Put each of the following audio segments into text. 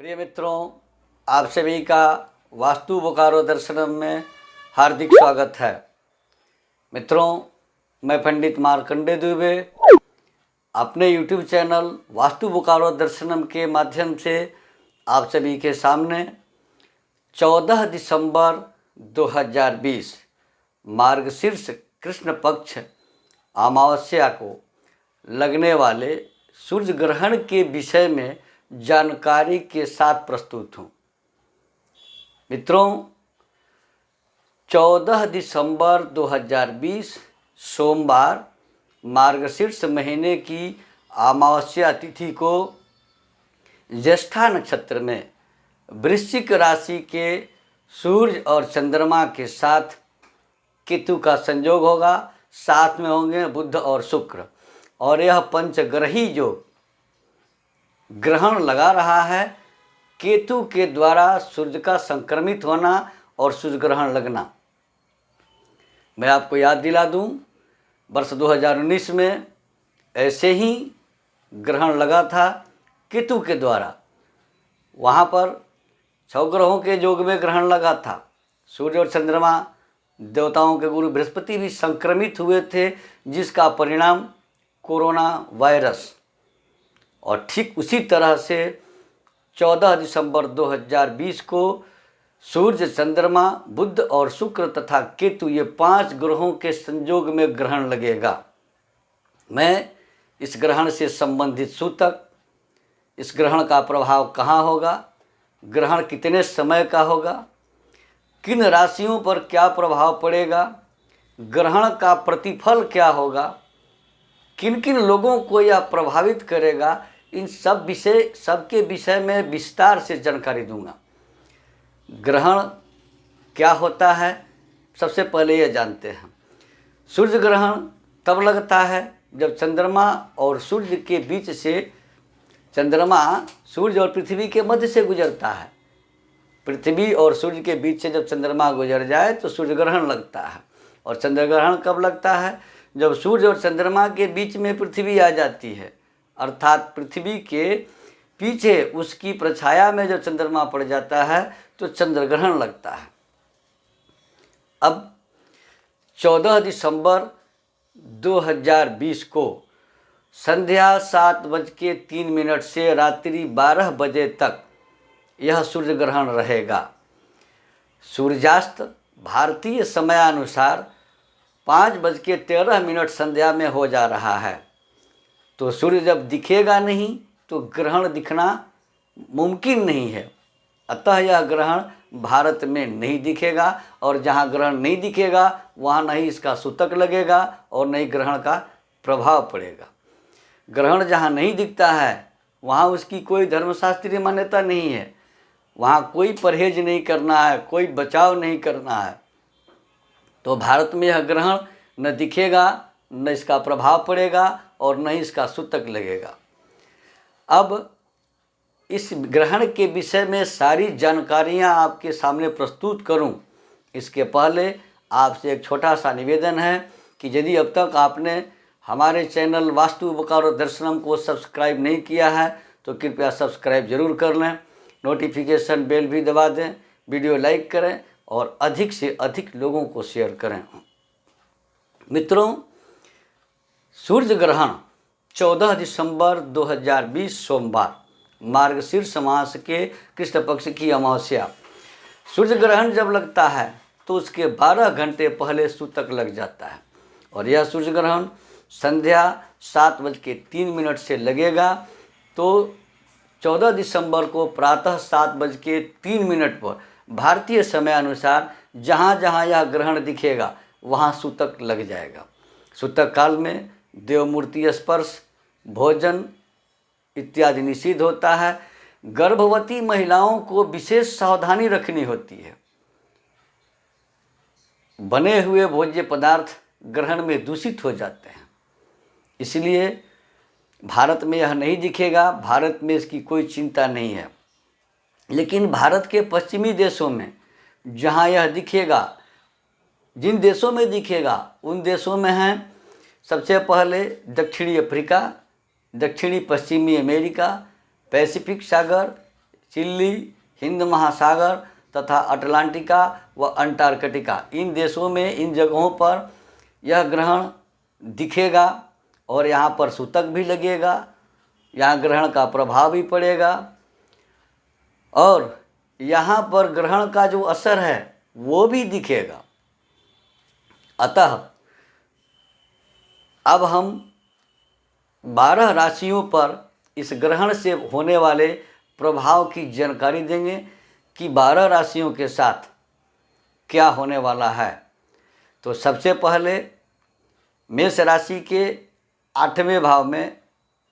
प्रिय मित्रों, आप सभी का वास्तु बोकारो दर्शनम में हार्दिक स्वागत है। मित्रों, मैं पंडित मार्कंडे दुबे अपने YouTube चैनल वास्तु बोकारो दर्शनम के माध्यम से आप सभी के सामने 14 दिसंबर 2020 मार्गशीर्ष कृष्ण पक्ष अमावस्या को लगने वाले सूर्य ग्रहण के विषय में जानकारी के साथ प्रस्तुत हूँ। मित्रों, 14 दिसंबर 2020 सोमवार मार्गशीर्ष महीने की अमावस्या तिथि को ज्येष्ठा नक्षत्र में वृश्चिक राशि के सूर्य और चंद्रमा के साथ केतु का संयोग होगा। साथ में होंगे बुध और शुक्र, और यह पंचग्रही जो ग्रहण लगा रहा है, केतु के द्वारा सूर्य का संक्रमित होना और सूर्य ग्रहण लगना। मैं आपको याद दिला दूं, वर्ष 2019 में ऐसे ही ग्रहण लगा था केतु के द्वारा। वहाँ पर 6 ग्रहों के योग में ग्रहण लगा था। सूर्य और चंद्रमा, देवताओं के गुरु बृहस्पति भी संक्रमित हुए थे, जिसका परिणाम कोरोना वायरस। और ठीक उसी तरह से 14 दिसंबर 2020 को सूर्य, चंद्रमा, बुध और शुक्र तथा केतु, ये 5 ग्रहों के संयोग में ग्रहण लगेगा। मैं इस ग्रहण से संबंधित सूतक, इस ग्रहण का प्रभाव कहाँ होगा, ग्रहण कितने समय का होगा, किन राशियों पर क्या प्रभाव पड़ेगा, ग्रहण का प्रतिफल क्या होगा, किन किन लोगों को यह प्रभावित करेगा, इन सबके विषय में विस्तार से जानकारी दूंगा। ग्रहण क्या होता है, सबसे पहले यह जानते हैं। सूर्य ग्रहण तब लगता है जब चंद्रमा और सूर्य के बीच से, चंद्रमा सूर्य और पृथ्वी के मध्य से गुजरता है। पृथ्वी और सूर्य के बीच से जब चंद्रमा गुजर जाए तो सूर्य ग्रहण लगता है। और चंद्र ग्रहण कब लगता है? जब सूर्य और चंद्रमा के बीच में पृथ्वी आ जाती है, अर्थात पृथ्वी के पीछे उसकी प्रछाया में जब चंद्रमा पड़ जाता है तो चंद्र ग्रहण लगता है। अब 14 दिसंबर 2020 को संध्या 7:03 से रात्रि 12 बजे तक यह सूर्य ग्रहण रहेगा। सूर्यास्त भारतीय समयानुसार 5:13 संध्या में हो जा रहा है। तो सूर्य जब दिखेगा नहीं तो ग्रहण दिखना मुमकिन नहीं है। अतः यह ग्रहण भारत में नहीं दिखेगा, और जहाँ ग्रहण नहीं दिखेगा वहाँ नहीं इसका सूतक लगेगा और नहीं ग्रहण का प्रभाव पड़ेगा। ग्रहण जहाँ नहीं दिखता है वहाँ उसकी कोई धर्मशास्त्रीय मान्यता नहीं है, वहाँ कोई परहेज नहीं करना है, कोई बचाव नहीं करना है। तो भारत में यह ग्रहण न दिखेगा, न इसका प्रभाव पड़ेगा और न ही इसका सूतक लगेगा। अब इस ग्रहण के विषय में सारी जानकारियां आपके सामने प्रस्तुत करूं, इसके पहले आपसे एक छोटा सा निवेदन है कि यदि अब तक आपने हमारे चैनल वास्तु बोकारो दर्शनम को सब्सक्राइब नहीं किया है तो कृपया सब्सक्राइब जरूर कर लें, नोटिफिकेशन बेल भी दबा दें, वीडियो लाइक करें और अधिक से अधिक लोगों को शेयर करें। मित्रों, सूर्य ग्रहण 14 दिसंबर 2020 सोमवार मार्गशीर्ष मास के कृष्ण पक्ष की अमावस्या। सूर्य ग्रहण जब लगता है तो उसके 12 घंटे पहले सूतक लग जाता है, और यह सूर्य ग्रहण संध्या 7:03 से लगेगा। तो 14 दिसंबर को प्रातः 7:03 पर भारतीय समय अनुसार जहाँ जहाँ यह ग्रहण दिखेगा वहाँ सूतक लग जाएगा। सूतक काल में देवमूर्ति स्पर्श, भोजन इत्यादि निषिद्ध होता है। गर्भवती महिलाओं को विशेष सावधानी रखनी होती है। बने हुए भोज्य पदार्थ ग्रहण में दूषित हो जाते हैं, इसलिए भारत में यह नहीं दिखेगा। भारत में इसकी कोई चिंता नहीं है। लेकिन भारत के पश्चिमी देशों में जहाँ यह दिखेगा, जिन देशों में दिखेगा उन देशों में हैं सबसे पहले दक्षिणी अफ्रीका, दक्षिणी पश्चिमी अमेरिका, पैसिफिक सागर, चिली, हिंद महासागर तथा अटलांटिका व अंटार्कटिका, इन देशों में, इन जगहों पर यह ग्रहण दिखेगा और यहाँ पर सूतक भी लगेगा, यहाँ ग्रहण का प्रभाव भी पड़ेगा और यहाँ पर ग्रहण का जो असर है वो भी दिखेगा। अतः अब हम 12 राशियों पर इस ग्रहण से होने वाले प्रभाव की जानकारी देंगे कि 12 राशियों के साथ क्या होने वाला है। तो सबसे पहले मेष राशि के 8वें भाव में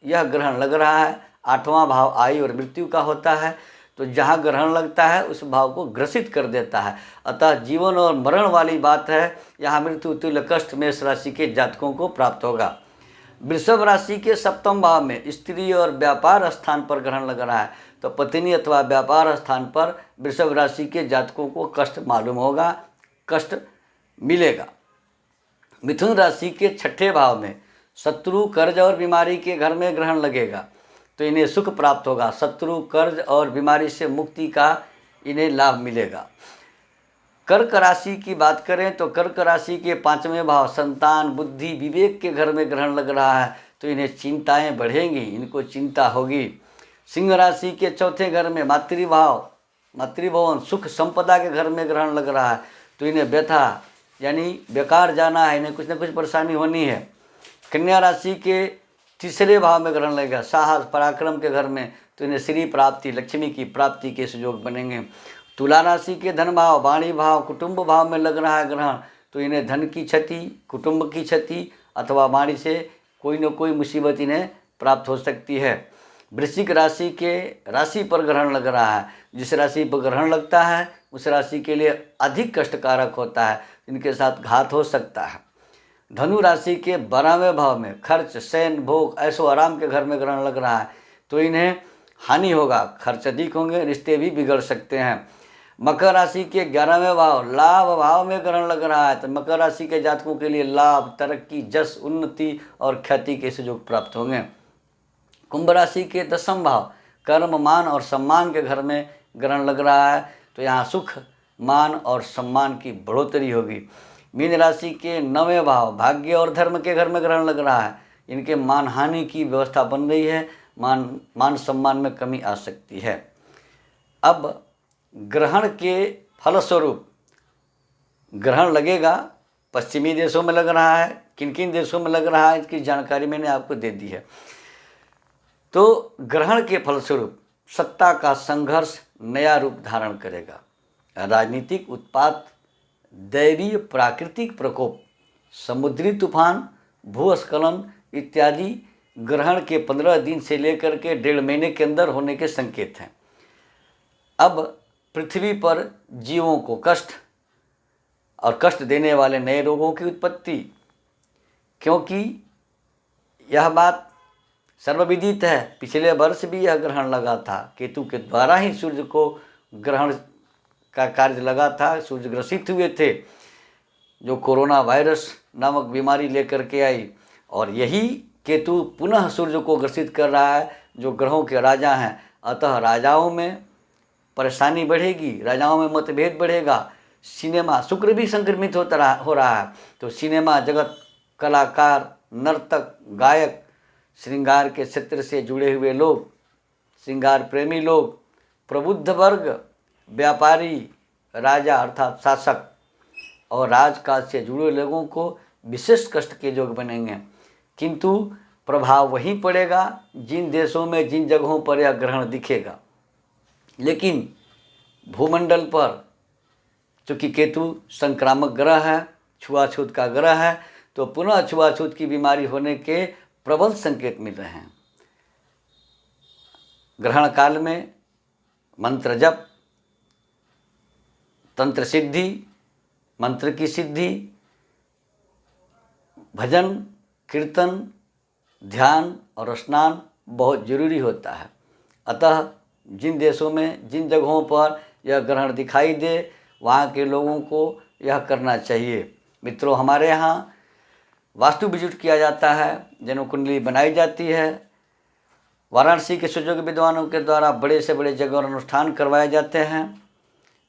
यह ग्रहण लग रहा है। 8वां भाव आयु और मृत्यु का होता है, तो जहाँ ग्रहण लगता है उस भाव को ग्रसित कर देता है। अतः जीवन और मरण वाली बात है, यहाँ मृत्यु तुल्य कष्ट मेष राशि के जातकों को प्राप्त होगा। वृषभ राशि के 7वें भाव में स्त्री और व्यापार स्थान पर ग्रहण लग रहा है, तो पत्नी अथवा व्यापार स्थान पर वृषभ राशि के जातकों को कष्ट मालूम होगा, कष्ट मिलेगा। मिथुन राशि के 6ठे भाव में शत्रु, कर्ज और बीमारी के घर में ग्रहण लगेगा, तो इन्हें सुख प्राप्त होगा। शत्रु, कर्ज और बीमारी से मुक्ति का इन्हें लाभ मिलेगा। कर्क राशि की बात करें तो कर्क राशि के 5वें भाव संतान, बुद्धि, विवेक के घर में ग्रहण लग रहा है, तो इन्हें चिंताएं बढ़ेंगी, इनको चिंता होगी। सिंह राशि के 4थे घर में मातृभाव, मातृभवन, सुख संपदा के घर में ग्रहण लग रहा है, तो इन्हें व्यथा यानी बेकार जाना है, इन्हें कुछ न कुछ परेशानी होनी है। कन्या राशि के 3रे भाव में ग्रहण लगेगा, साहस, पराक्रम के घर में, तो इन्हें श्री प्राप्ति, लक्ष्मी की प्राप्ति के सुयोग बनेंगे। तुला राशि के धन भाव, वाणी भाव, कुटुंब भाव में लग रहा है ग्रहण, तो इन्हें धन की क्षति, कुटुंब की क्षति अथवा वाणी से कोई न कोई मुसीबत इन्हें प्राप्त हो सकती है। वृश्चिक राशि के राशि पर ग्रहण लग रहा है, जिस राशि पर ग्रहण लगता है उस राशि के लिए अधिक कष्टकारक होता है, इनके साथ घात हो सकता है। धनु राशि के 12वें भाव में खर्च, शयन, भोग, ऐशो आराम के घर में ग्रहण लग रहा है, तो इन्हें हानि होगा, खर्च अधिक होंगे, रिश्ते भी बिगड़ सकते हैं। मकर राशि के 11वें भाव लाभ भाव में ग्रहण लग रहा है, तो मकर राशि के जातकों के लिए लाभ, तरक्की, जस, उन्नति और ख्याति के सुयोग प्राप्त होंगे। कुंभ राशि के 10वां भाव कर्म, मान और सम्मान के घर में ग्रहण लग रहा है, तो यहाँ सुख, मान और सम्मान की बढ़ोतरी होगी। मीन राशि के 9वें भाव भाग्य और धर्म के घर में ग्रहण लग रहा है, इनके मान हानि की व्यवस्था बन रही है, मान सम्मान में कमी आ सकती है। अब ग्रहण के फलस्वरूप ग्रहण लगेगा, पश्चिमी देशों में लग रहा है, किन किन देशों में लग रहा है इसकी जानकारी मैंने आपको दे दी है। तो ग्रहण के फलस्वरूप सत्ता का संघर्ष नया रूप धारण करेगा। राजनीतिक उत्पात, दैवीय प्राकृतिक प्रकोप, समुद्री तूफान, भूस्खलन इत्यादि ग्रहण के 15 दिन से लेकर के 1.5 महीने के अंदर होने के संकेत हैं। अब पृथ्वी पर जीवों को कष्ट और कष्ट देने वाले नए रोगों की उत्पत्ति, क्योंकि यह बात सर्वविदित है, पिछले वर्ष भी यह ग्रहण लगा था, केतु के द्वारा ही सूर्य को ग्रहण का कार्य लगा था, सूर्य ग्रसित हुए थे, जो कोरोना वायरस नामक बीमारी लेकर के आई, और यही केतु पुनः सूर्य को ग्रसित कर रहा है जो ग्रहों के राजा हैं। अतः राजाओं में परेशानी बढ़ेगी, राजाओं में मतभेद बढ़ेगा। सिनेमा, शुक्र भी संक्रमित हो रहा है, तो सिनेमा जगत, कलाकार, नर्तक, गायक, श्रृंगार के क्षेत्र से जुड़े हुए लोग, श्रृंगार प्रेमी लोग, प्रबुद्ध वर्ग, व्यापारी, राजा अर्थात शासक और राजकाज से जुड़े लोगों को विशेष कष्ट के योग बनेंगे। किंतु प्रभाव वहीं पड़ेगा जिन देशों में, जिन जगहों पर यह ग्रहण दिखेगा। लेकिन भूमंडल पर चूँकि केतु संक्रामक ग्रह है, छुआछूत का ग्रह है, तो पुनः छुआछूत की बीमारी होने के प्रबल संकेत मिल रहे हैं। ग्रहण काल में मंत्र जप, तंत्र सिद्धि, मंत्र की सिद्धि, भजन, कीर्तन, ध्यान और स्नान बहुत जरूरी होता है। अतः जिन देशों में, जिन जगहों पर यह ग्रहण दिखाई दे, वहाँ के लोगों को यह करना चाहिए। मित्रों, हमारे यहाँ वास्तु विजिट किया जाता है, जन्म कुंडली बनाई जाती है, वाराणसी के सुयोग्य विद्वानों के द्वारा बड़े से बड़े जगह और अनुष्ठान करवाए जाते हैं।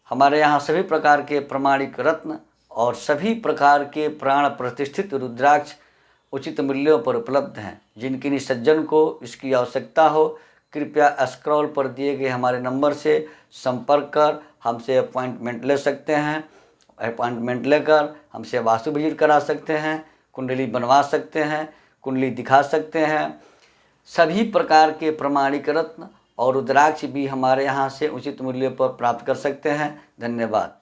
हमारे यहाँ सभी प्रकार के प्रमाणिक रत्न और सभी प्रकार के प्राण प्रतिष्ठित रुद्राक्ष उचित मूल्यों पर उपलब्ध हैं। जिनकी निसज्जन को इसकी आवश्यकता हो, कृपया स्क्रॉल पर दिए गए हमारे नंबर से संपर्क कर हमसे अपॉइंटमेंट ले सकते हैं। अपॉइंटमेंट लेकर हमसे वास्तु विजिट करा सकते हैं, कुंडली बनवा सकते हैं, कुंडली दिखा सकते हैं। सभी प्रकार के प्रमाणिक रत्न और रुद्राक्ष भी हमारे यहाँ से उचित मूल्य पर प्राप्त कर सकते हैं। धन्यवाद।